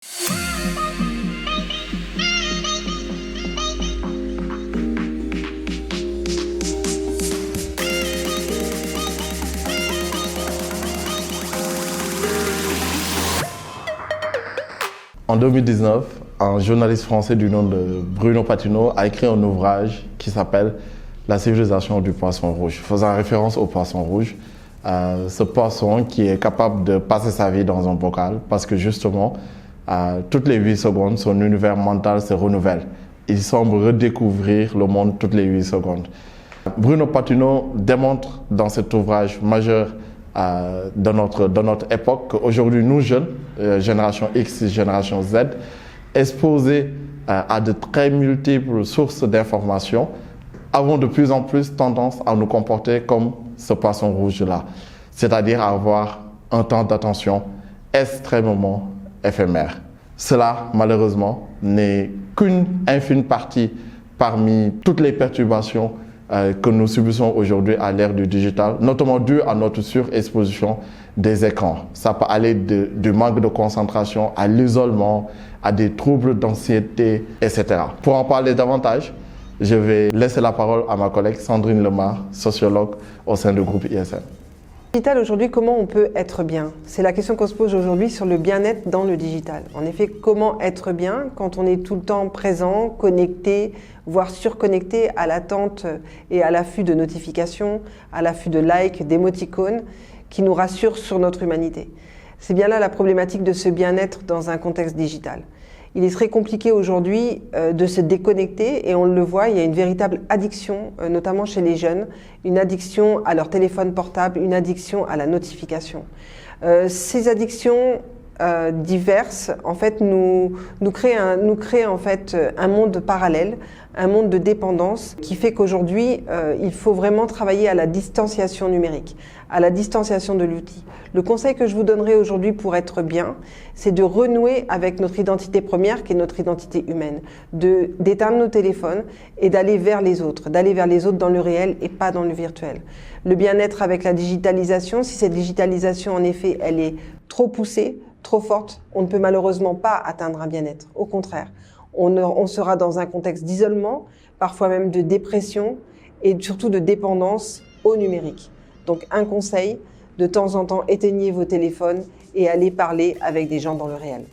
En 2019, un journaliste français du nom de Bruno Patino a écrit un ouvrage qui s'appelle « La civilisation du poisson rouge », faisant référence au poisson rouge, ce poisson qui est capable de passer sa vie dans un bocal parce que justement, toutes les 8 secondes, son univers mental se renouvelle. Il semble redécouvrir le monde toutes les 8 secondes. Bruno Patino démontre dans cet ouvrage majeur de notre époque qu'aujourd'hui, nous jeunes, génération X, génération Z, exposés à de très multiples sources d'informations, avons de plus en plus tendance à nous comporter comme ce poisson rouge-là, c'est-à-dire à avoir un temps d'attention extrêmement éphémère. Cela, malheureusement, n'est qu'une infime partie parmi toutes les perturbations que nous subissons aujourd'hui à l'ère du digital, notamment dû à notre surexposition des écrans. Ça peut aller du manque de concentration à l'isolement, à des troubles d'anxiété, etc. Pour en parler davantage, je vais laisser la parole à ma collègue Sandrine Lemar, sociologue au sein du groupe ISM. Digital aujourd'hui, comment on peut être bien? C'est la question qu'on se pose aujourd'hui sur le bien-être dans le digital. En effet, comment être bien quand on est tout le temps présent, connecté, voire surconnecté à l'attente et à l'affût de notifications, à l'affût de likes, d'émoticônes qui nous rassurent sur notre humanité. C'est bien là la problématique de ce bien-être dans un contexte digital. Il est très compliqué aujourd'hui de se déconnecter et on le voit, il y a une véritable addiction, notamment chez les jeunes, une addiction à leur téléphone portable, une addiction à la notification. Ces addictions diverses, en fait, nous créent en fait un monde parallèle, un monde de dépendance qui fait qu'aujourd'hui, il faut vraiment travailler à la distanciation numérique, à la distanciation de l'outil. Le conseil que je vous donnerai aujourd'hui pour être bien, c'est de renouer avec notre identité première, qui est notre identité humaine, d'éteindre nos téléphones et d'aller vers les autres dans le réel et pas dans le virtuel. Le bien-être avec la digitalisation, si cette digitalisation, en effet, elle est trop poussée, trop forte, on ne peut malheureusement pas atteindre un bien-être. Au contraire, on sera dans un contexte d'isolement, parfois même de dépression et surtout de dépendance au numérique. Donc un conseil, de temps en temps, éteignez vos téléphones et allez parler avec des gens dans le réel.